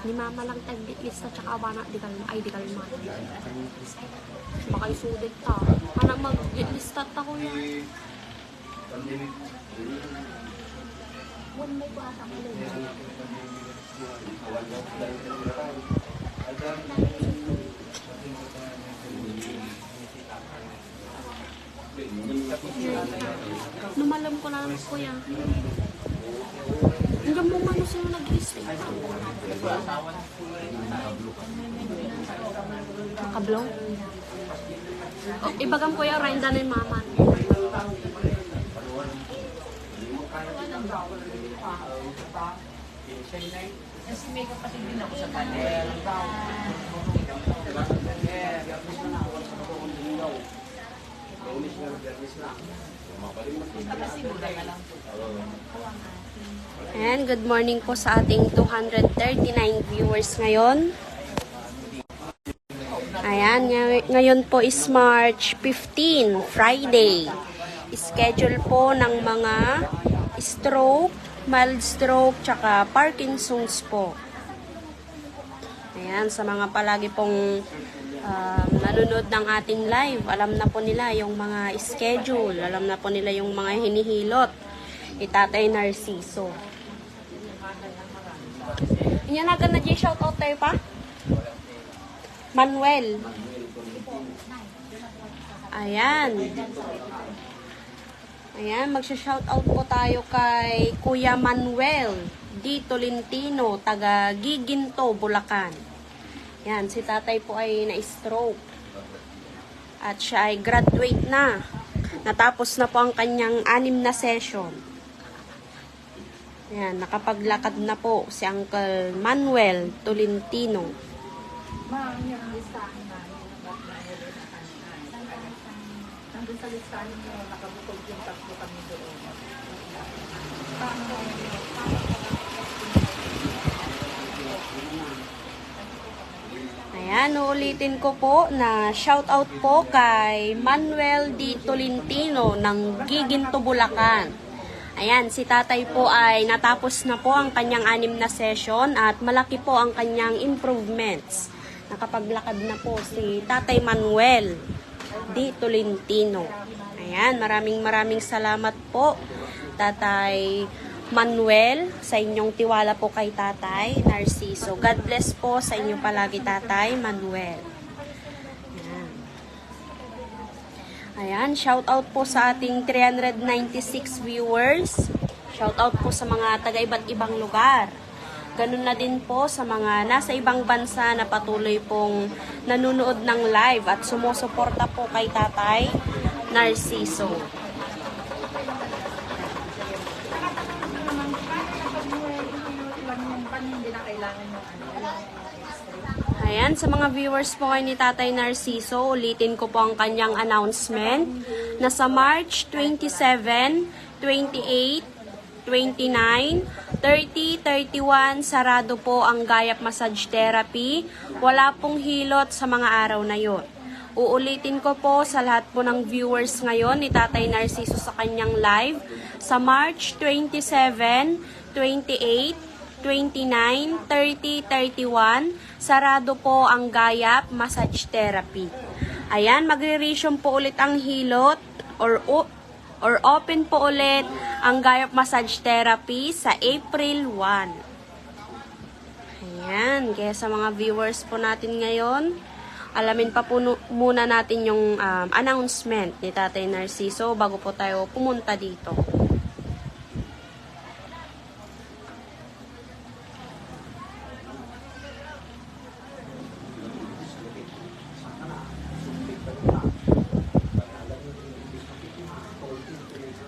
Ni mama lang tag-bit lista tsaka awana di kalma. Ay, di kalma. Baka isudit ta. Anak mag-bit lista ta ko yan. May buhasa ko lang. Numalam ko na lang kuya. Hanggang mo man sila nag-list. Nakablaw? Oh, ibagam kuya, renda na yung mama. Kasi may kapatid din ako sa panel. And good morning po sa ating 239 viewers ngayon. Ayan, ngayon po is March 15, Friday. Schedule po ng mga stroke, mild stroke, tsaka Parkinson's po. Ayan, sa mga palagi pong nanonood ng ating live, alam na po nila yung mga schedule, alam na po nila yung mga hinihilot ni Tatay Narciso. Yan agad na shoutout tayo pa? Manuel. Ayan. Ayan, magsha-shoutout po tayo kay Kuya Manuel D. Tolentino, taga Giginto, Bulacan. Yan, si tatay po ay na-stroke. At siya ay graduate na. Natapos na po ang kanyang 6 na session. Yan, nakapaglakad na po si Uncle Manuel Tolentino. Ma'am, yung listahan namin ng ba't na nandun sa listahan nyo, nakabukod yung tatlo kami doon. Ayan, uulitin ko po na shoutout po kay Manuel D. Tolentino ng Giginto, Bulacan. Ayan, si tatay po ay natapos na po ang kanyang 6 na session at malaki po ang kanyang improvements. Nakapaglakad na po si Tatay Manuel D. Tolentino. Ayan, maraming salamat po, Tatay Manuel, sa inyong tiwala po kay Tatay Narciso. God bless po sa inyo palagi, Tatay Manuel. Ayan. Ayan, shout out po sa ating 396 viewers. Shout out po sa mga taga iba't ibang lugar. Ganun na din po sa mga nasa ibang bansa na patuloy pong nanonood ng live at sumusuporta po kay Tatay Narciso. Ayan, sa mga viewers po kayo ni Tatay Narciso, ulitin ko po ang kanyang announcement na sa March 27, 28, 29, 30, 31, sarado po ang Gayap Massage Therapy. Wala pong hilot sa mga araw na yon. Uulitin ko po sa lahat po ng viewers ngayon ni Tatay Narciso sa kanyang live. Sa March 27, 28, 29, 30, 31, sarado po ang Gayap Massage Therapy. Ayan, magre-resume po ulit ang hilot or open po ulit ang Gayap Massage Therapy sa April 1. Ayan, kaya sa mga viewers po natin ngayon, alamin pa po muna natin yung announcement ni Tatay Narciso bago po tayo pumunta dito.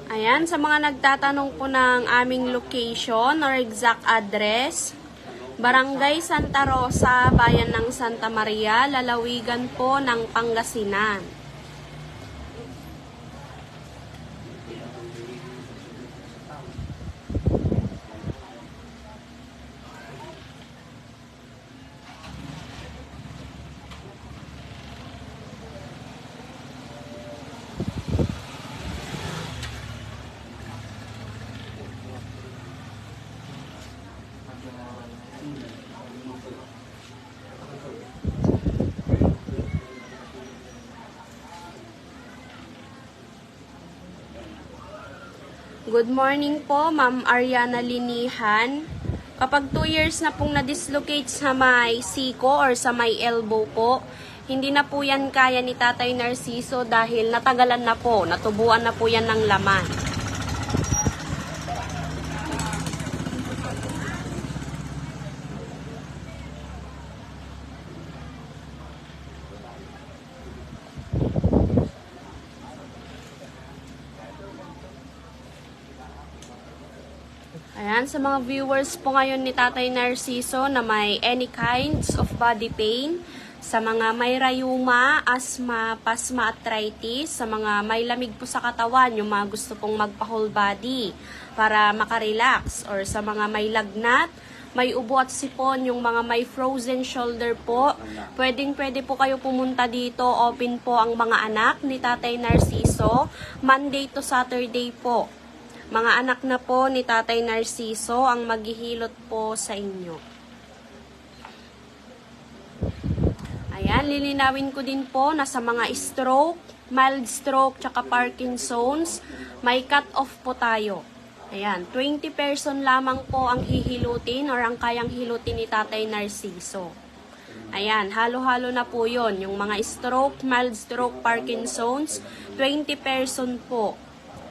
Ayan, sa mga nagtatanong po ng aming location or exact address, Barangay Santa Rosa, Bayan ng Santa Maria, lalawigan po ng Pangasinan. Good morning po, Ma'am Ariana Linihan. Kapag 2 years na pong na-dislocate sa may siko or sa may elbow po, hindi na po yan kaya ni Tatay Narciso dahil natagalan na po, natubuan na po yan ng laman. Ayan, sa mga viewers po ngayon ni Tatay Narciso na may any kinds of body pain, sa mga may rayuma, asthma, pasma, arthritis, sa mga may lamig po sa katawan, yung mga gusto pong magpa-whole body para makarelax, or sa mga may lagnat, may ubo at sipon, yung mga may frozen shoulder po, pwede po kayo pumunta dito. Open po ang mga anak ni Tatay Narciso, Monday to Saturday po. Mga anak na po ni Tatay Narciso ang maghihilot po sa inyo. Ayan, lilinawin ko din po na sa mga stroke, mild stroke, tsaka Parkinson's, may cut-off po tayo. Ayan, 20 person lamang po ang hihilutin or ang kayang hilutin ni Tatay Narciso. Ayan, halo-halo na po yon. Yung mga stroke, mild stroke, Parkinson's, 20 person po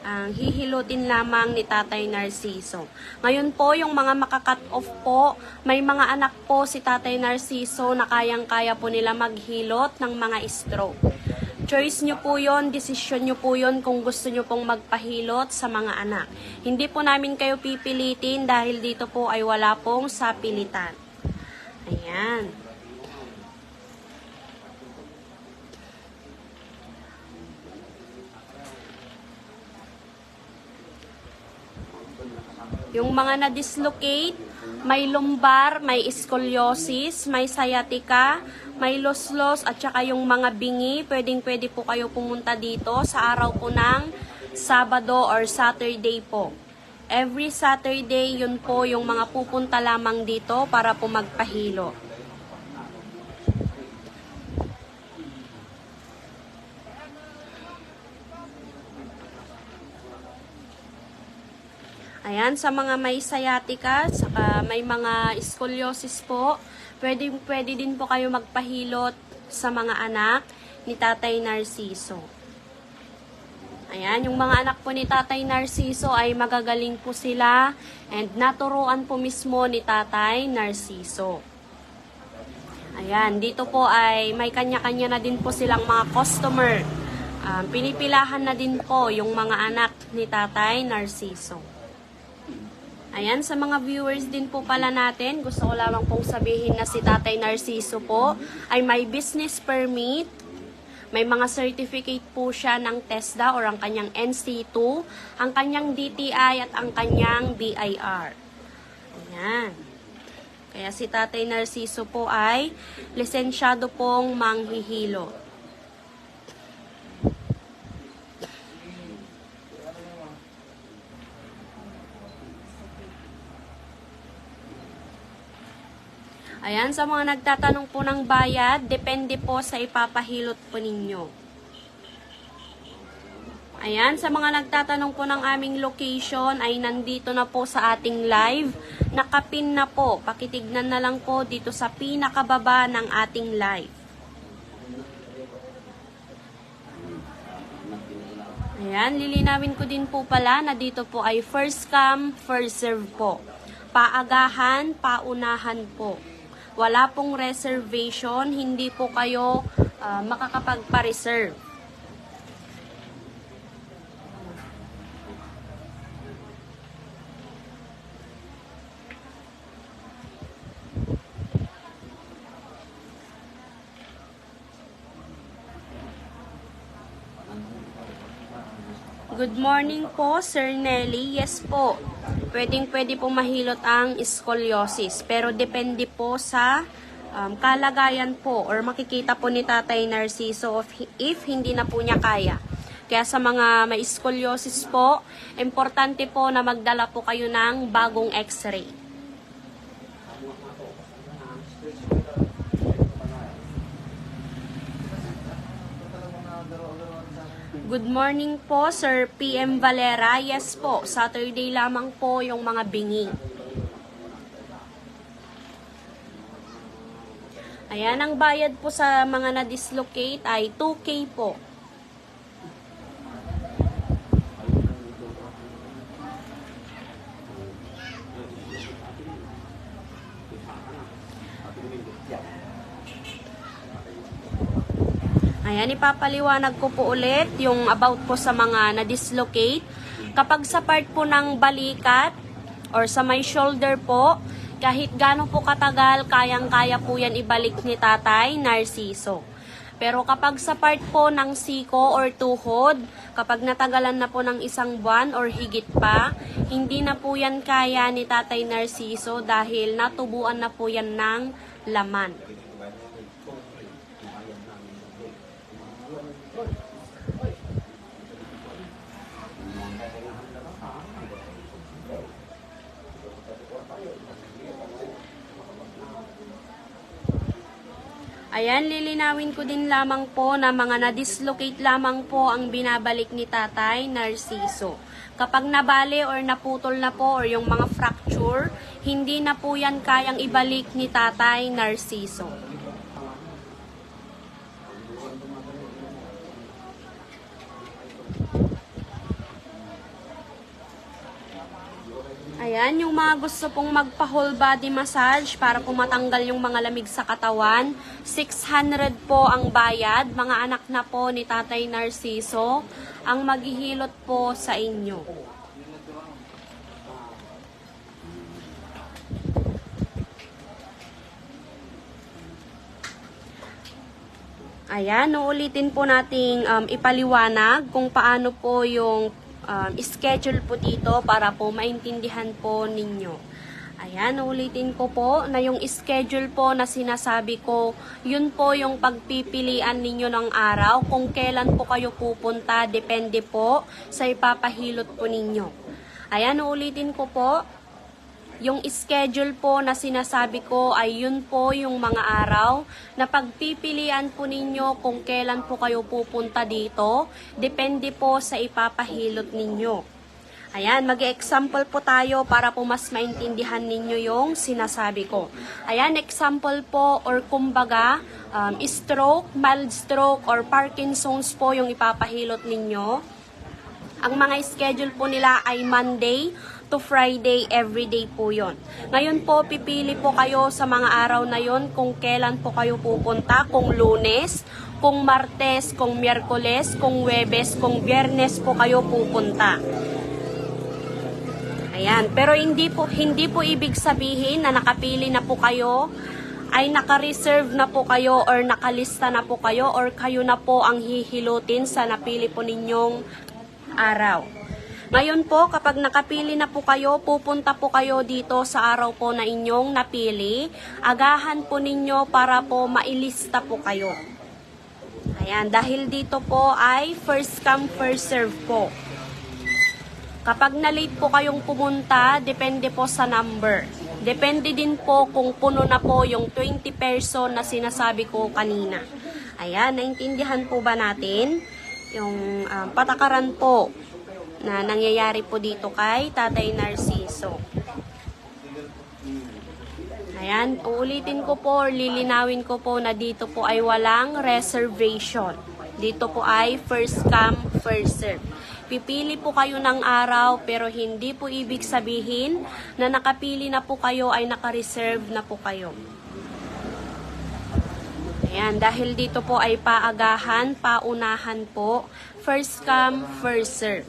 ang hihilutin lamang ni Tatay Narciso. Ngayon po, yung mga makakat off po, may mga anak po si Tatay Narciso na kayang-kaya po nila maghilot ng mga stroke. Choice nyo po yon, desisyon nyo po yon kung gusto nyo pong magpahilot sa mga anak. Hindi po namin kayo pipilitin dahil dito po ay wala pong sapilitan. Ayan. Yung mga na-dislocate, may lumbar, may scoliosis, may sciatica, may loslos, at saka yung mga bingi, pwede po kayo pumunta dito sa araw po ng Sabado or Saturday po. Every Saturday, yun po yung mga pupunta lamang dito para po magpahilo. Ayan, sa mga may sciatica, saka may mga scoliosis po, pwede din po kayo magpahilot sa mga anak ni Tatay Narciso. Ayan, yung mga anak po ni Tatay Narciso ay magagaling po sila and naturuan po mismo ni Tatay Narciso. Ayan, dito po ay may kanya-kanya na din po silang mga customer. Pinipilahan na din po yung mga anak ni Tatay Narciso. Ayan, sa mga viewers din po pala natin, gusto ko lamang pong sabihin na si Tatay Narciso po ay may business permit, may mga certificate po siya ng TESDA or ang kanyang NC2, ang kanyang DTI at ang kanyang BIR. Ayan. Kaya si Tatay Narciso po ay lisensyado pong manghihilo. Ayan, sa mga nagtatanong po ng bayad, depende po sa ipapahilot po ninyo. Ayan, sa mga nagtatanong po ng aming location, ay nandito na po sa ating live. Nakapin na po, pakitignan na lang po dito sa pinakababa ng ating live. Ayan, lilinawin ko din po pala na dito po ay first come, first serve po. Paagahan, paunahan po. Wala pong reservation, hindi po kayo makakapagpa-reserve. Good morning po, Sir Nelly. Yes po. Pwede po mahilot ang scoliosis. Pero depende po sa kalagayan po or makikita po ni Tatay Narciso if hindi na po niya kaya. Kaya sa mga may scoliosis po, importante po na magdala po kayo ng bagong x-ray. Good morning po, Sir PM Valera. Yes po, Saturday lamang po yung mga bingi. Ayan, ang bayad po sa mga na-dislocate ay 2K po. Ayan, ipapaliwanag ko po ulit yung about po sa mga na-dislocate. Kapag sa part po ng balikat or sa may shoulder po, kahit gaano po katagal, kayang-kaya po yan ibalik ni Tatay Narciso. Pero kapag sa part po ng siko or tuhod, kapag natagalan na po ng 1 buwan or higit pa, hindi na po yan kaya ni Tatay Narciso dahil natubuan na po yan ng laman. Ayan, lilinawin ko din lamang po na mga na-dislocate lamang po ang binabalik ni Tatay Narciso. Kapag nabali or naputol na po or yung mga fracture, hindi na po yan kayang ibalik ni Tatay Narciso. Ayan, yung mga gusto pong magpa-whole body massage para po matanggal yung mga lamig sa katawan, 600 po ang bayad. Mga anak na po ni Tatay Narciso ang maghihilot po sa inyo. Ayan, uulitin po nating ipaliwanag kung paano po yung schedule po dito para po maintindihan po ninyo. Ayan, ulitin ko po na yung schedule po na sinasabi ko, yun po yung pagpipilian ninyo ng araw kung kailan po kayo pupunta, depende po sa ipapahilot po ninyo. Ayan, ulitin ko po, yung schedule po na sinasabi ko ay yun po yung mga araw na pagpipilian po ninyo kung kailan po kayo pupunta dito. Depende po sa ipapahilot ninyo. Ayan, mag-example po tayo para po mas maintindihan ninyo yung sinasabi ko. Ayan, example po or kumbaga, stroke, mild stroke or Parkinson's po yung ipapahilot ninyo. Ang mga schedule po nila ay Monday to Friday, everyday po yon. Ngayon po, pipili po kayo sa mga araw na yon kung kailan po kayo pupunta, kung Lunes, kung Martes, kung Miyerkules, kung Huwebes, kung Biyernes po kayo pupunta. Ayan, pero hindi po ibig sabihin na nakapili na po kayo, ay naka-reserve na po kayo or nakalista na po kayo or kayo na po ang hihilutin sa napili po ninyong araw. Ngayon po, kapag nakapili na po kayo, pupunta po kayo dito sa araw po na inyong napili. Agahan po ninyo para po mailista po kayo. Ayan, dahil dito po ay first come, first serve po. Kapag na-late po kayong pumunta, depende po sa number. Depende din po kung puno na po yung 20 person na sinasabi ko kanina. Ayan, naintindihan po ba natin? Yung patakaran po na nangyayari po dito kay Tatay Narciso. Ayan, uulitin ko po or lilinawin ko po na dito po ay walang reservation. Dito po ay first come, first serve. Pipili po kayo ng araw pero hindi po ibig sabihin na nakapili na po kayo ay naka-reserve na po kayo. Ayan, dahil dito po ay paagahan, paunahan po, first come, first serve.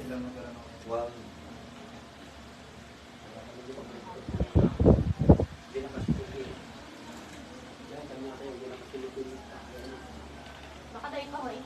Baka tayo pa, hoy.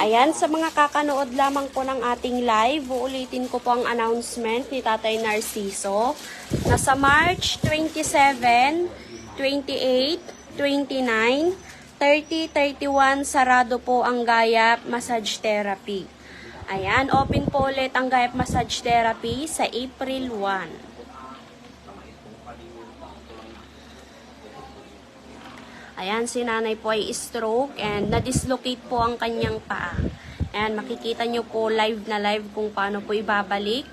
Ayan, sa mga kakanood lamang po ng ating live, uulitin ko po ang announcement ni Tatay Narciso na sa March 27, 28, 29, 30, 31, sarado po ang Gayap Massage Therapy. Ayan, open po ulit ang Gayap Massage Therapy sa April 1. Ayan, si nanay po ay stroke and na-dislocate po ang kanyang paa. Ayan, makikita nyo po live na live kung paano po ibabalik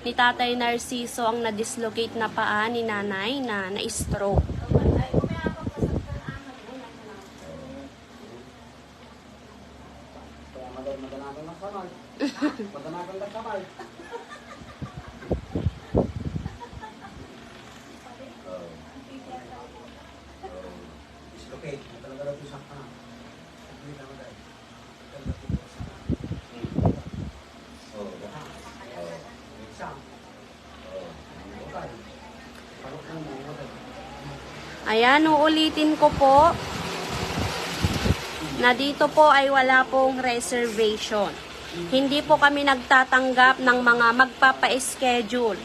ni Tatay Narciso ang na-dislocate na paa ni nanay na na-stroke. Ayan, uulitin ko po na dito po ay wala pong reservation. Hindi po kami nagtatanggap ng mga magpapa-schedule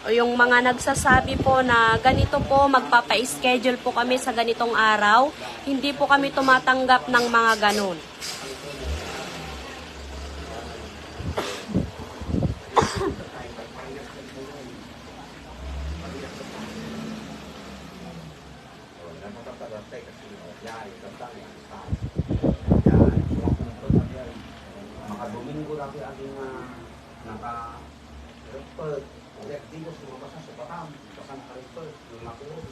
o yung mga nagsasabi po na ganito po, magpapa-schedule po kami sa ganitong araw. Hindi po kami tumatanggap ng mga ganun. Domingo lagi ating naka-report. Ulit dito sa mga basa sa Batam. Basa naka-report. Yung makulog,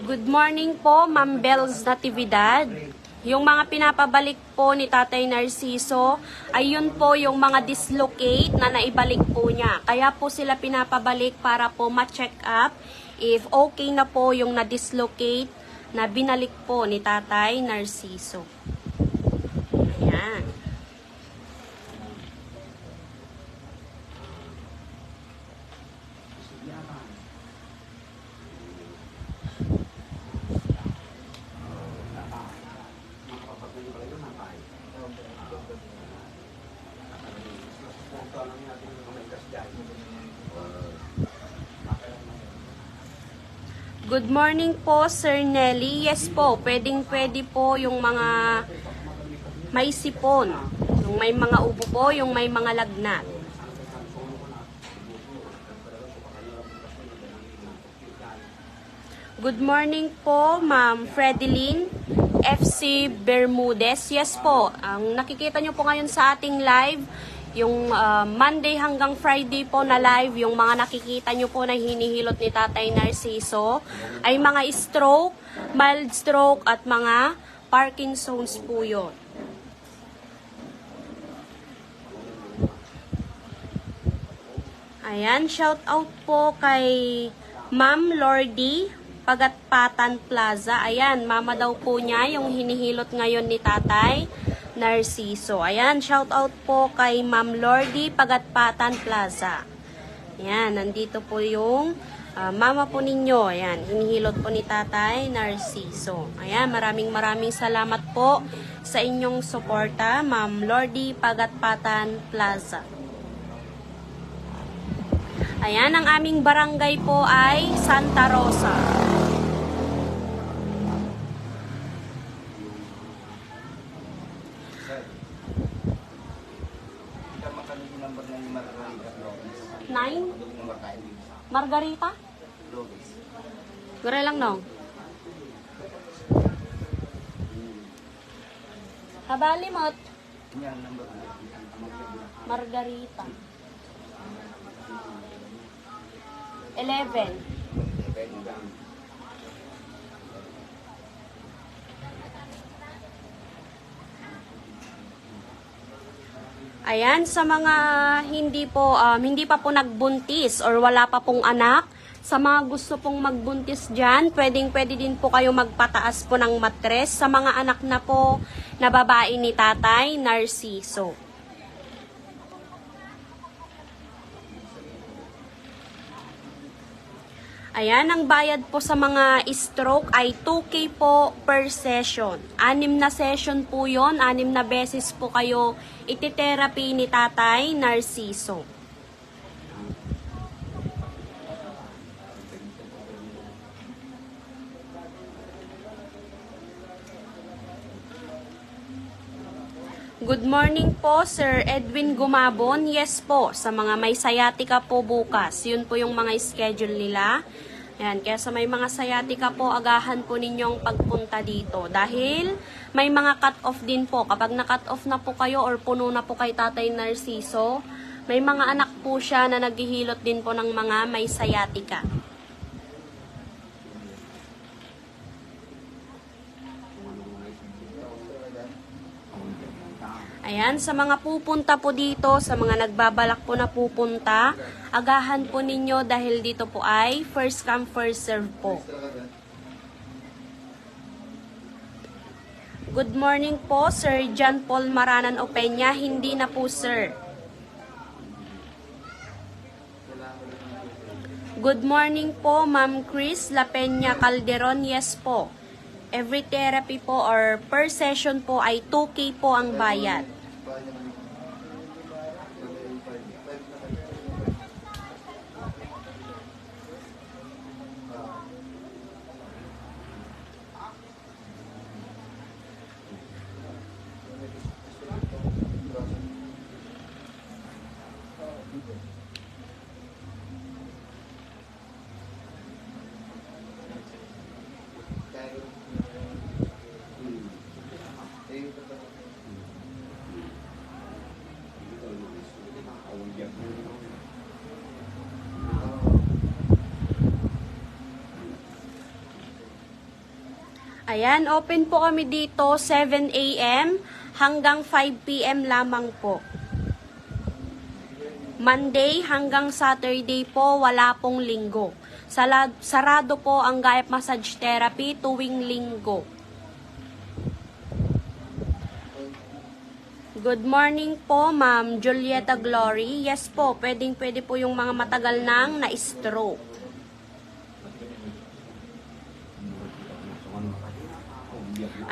Good morning po, Ma'am Bells Natividad. Yung mga pinapabalik po ni Tatay Narciso, ay yun po yung mga dislocate na naibalik po niya. Kaya po sila pinapabalik para po ma-check up if okay na po yung na-dislocate na binalik po ni Tatay Narciso. Ayan. Good morning po, Sir Nelly. Yes po, pwedeng-pwede po yung mga may sipon, yung may mga ubo po, yung may mga lagnat. Good morning po, Ma'am Fredeline FC Bermudez. Yes po, ang nakikita nyo po ngayon sa ating live, yung Monday hanggang Friday po na live, yung mga nakikita nyo po na hinihilot ni Tatay Narciso ay mga stroke, mild stroke at mga Parkinson's po yun. Ayan, shout out po kay Ma'am Lordy Pagatpatan Plaza. Ayan, mama daw po niya yung hinihilot ngayon ni Tatay Narciso. Ayan, shout out po kay Ma'am Lordy Pagatpatan Plaza. Ayan, nandito po yung mama po ninyo. Ayan, hinihilot po ni Tatay Narciso. Ayan, maraming salamat po sa inyong suporta, Ma'am Lordy Pagatpatan Plaza. Ayan, ang aming barangay po ay Santa Rosa. Nine? Margarita? Gure lang nong. Kabalimot. Margarita. 11. Ayan, sa mga hindi pa po nagbuntis or wala pa pong anak, sa mga gusto pong magbuntis dyan, pwede din po kayo magpataas po ng matres sa mga anak na po na babae ni Tatay Narciso. Ayan, ang bayad po sa mga stroke ay 2K po per session. 6 na session po yon, 6 na beses po kayo iti-therapy ni Tatay Narciso. Good morning po, Sir Edwin Gumabon. Yes po, sa mga may sciatica po bukas. Yun po yung mga schedule nila. Ayan, kaya sa may mga sciatica po, agahan po ninyong pagpunta dito. Dahil may mga cut-off din po. Kapag na-cut-off na po kayo or puno na po kay Tatay Narciso, may mga anak po siya na naghihilot din po ng mga may sciatica. Ayan, sa mga pupunta po dito, sa mga nagbabalak po na pupunta, agahan po ninyo dahil dito po ay first come, first serve po. Good morning po, Sir John Paul Maranan Opeña. Hindi na po, sir. Good morning po, Ma'am Chris La Peña Calderon. Yes po. Every therapy po or per session po ay 2K po ang bayad. Ayan, open po kami dito 7 a.m. hanggang 5 p.m. lamang po. Monday hanggang Saturday po, wala pong linggo. Sarado po ang Gayap Massage Therapy tuwing linggo. Good morning po, Ma'am Julieta Glory. Yes po, pwede po yung mga matagal nang na-stroke.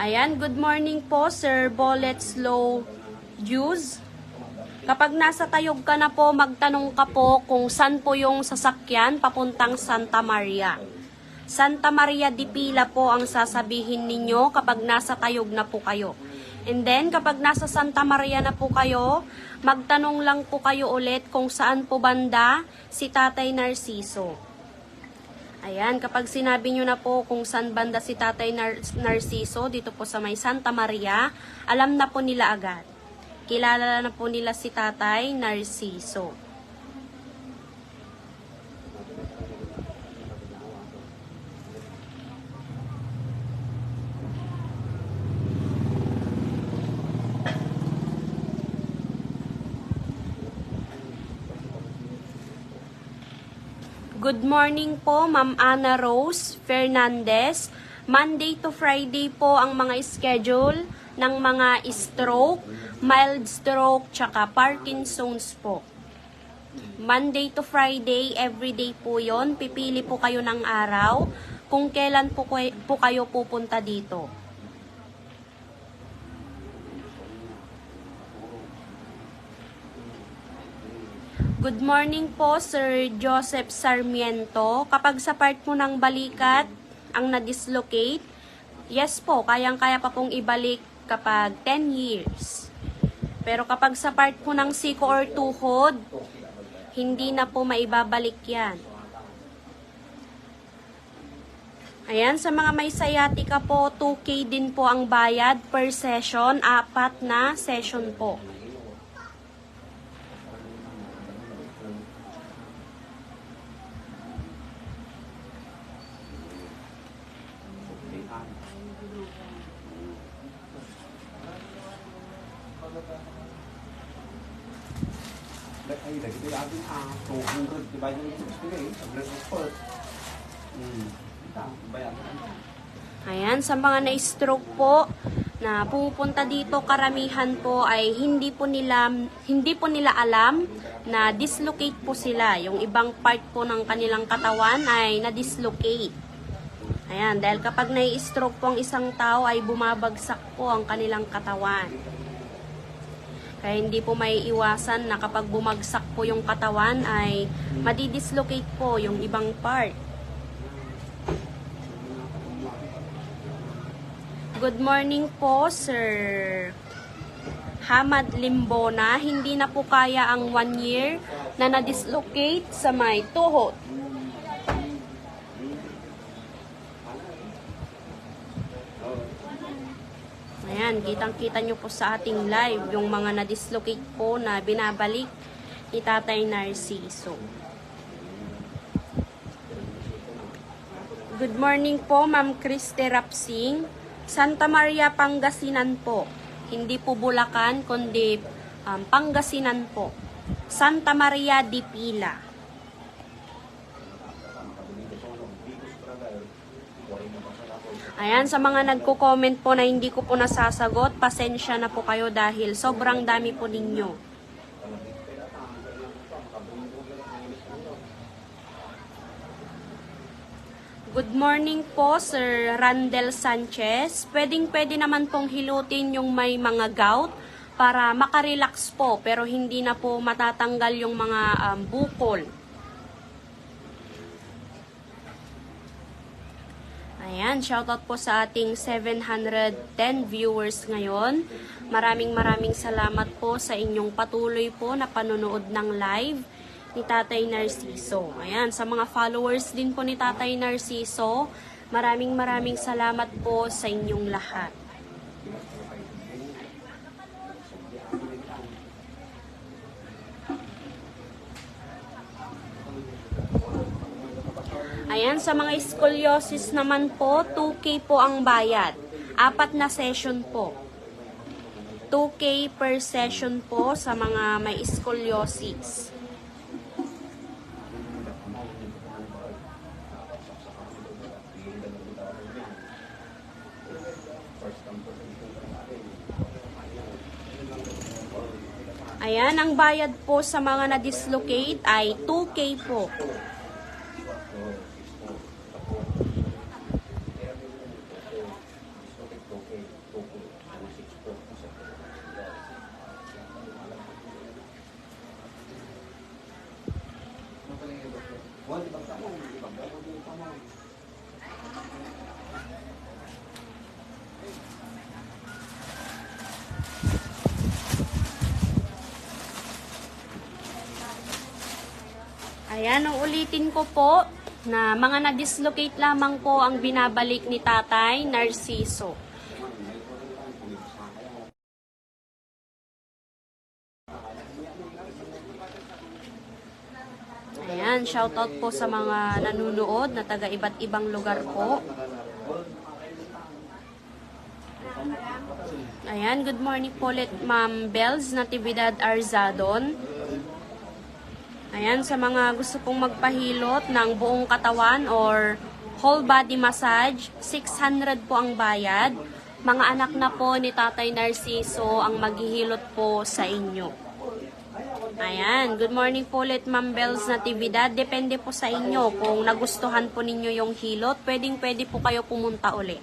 Ayan, good morning po, Sir Bullet Slow Juice. Kapag nasa Tayog ka na po, magtanong ka po kung saan po yung sasakyan papuntang Santa Maria. Santa Maria de Pila po ang sasabihin ninyo kapag nasa Tayog na po kayo. And then, kapag nasa Santa Maria na po kayo, magtanong lang po kayo ulit kung saan po banda si Tatay Narciso. Ayan, kapag sinabi nyo na po kung saan banda si Tatay Narciso, dito po sa may Santa Maria, alam na po nila agad. Kilala na po nila si Tatay Narciso. Good morning po, Ma'am Ana Rose Fernandez. Monday to Friday po ang mga schedule ng mga stroke, mild stroke, tsaka Parkinson's po. Monday to Friday, everyday po yon. Pipili po kayo ng araw kung kailan po kayo pupunta dito. Good morning po, Sir Joseph Sarmiento. Kapag sa part mo ng balikat ang na-dislocate, yes po, kayang-kaya pa pong ibalik kapag 10 years. Pero kapag sa part po ng siko or tuhod, hindi na po maibabalik yan. Ayan, sa mga may sciatica po, 2K din po ang bayad per session, 4 na session po. Ay, lagi tayo ating 200 divided by 68, ang rest of first. Bayan. Ayan, sa mga na-stroke po, na pumupunta dito, karamihan po ay hindi po nila alam na dislocate po sila. Yung ibang part po ng kanilang katawan ay na-dislocate. Ayan, dahil kapag nai-stroke po ang isang tao ay bumabagsak po ang kanilang katawan. Kaya hindi po may iwasan na kapag bumagsak po yung katawan ay madidislocate po yung ibang part. Good morning po, Sir Hamad Limbona. Hindi na po kaya ang 1 year na na-dislocate sa may tuhod. Ayan, kitang-kita nyo po sa ating live yung mga na-dislocate po na binabalik ni Tatay Narciso. Good morning po, Ma'am Christy Rapsing. Santa Maria, Pangasinan po. Hindi po Bulacan, kundi Pangasinan po. Santa Maria di Pila. Ayan, sa mga nagko-comment po na hindi ko po nasasagot, pasensya na po kayo dahil sobrang dami po ninyo. Good morning po, Sir Randel Sanchez. Pwede naman pong hilutin yung may mga gout para makarelax po, pero hindi na po matatanggal yung mga bukol. Ayan, shoutout po sa ating 710 viewers ngayon. Maraming salamat po sa inyong patuloy po na panonood ng live ni Tatay Narciso. Ayan, sa mga followers din po ni Tatay Narciso, maraming salamat po sa inyong lahat. Ayan, sa mga scoliosis naman po, 2K po ang bayad. 4 na session po. 2K per session po sa mga may scoliosis. Ayan, ang bayad po sa mga na-dislocate ay 2K po. Ayan, ulitin ko po na mga na-dislocate lamang po ang binabalik ni Tatay Narciso. Ayan, shoutout po sa mga nanunood na taga iba't ibang lugar po. Ayan, good morning po ulit Ma'am Bells Natividad Arzadon. Ayan, sa mga gusto pong magpahilot ng buong katawan or whole body massage, 600 po ang bayad. Mga anak na po ni Tatay Narciso ang maghihilot po sa inyo. Ayan, good morning po ulit Ma'am Bells Natividad. Depende po sa inyo kung nagustuhan po ninyo yung hilot, pwede po kayo pumunta ulit.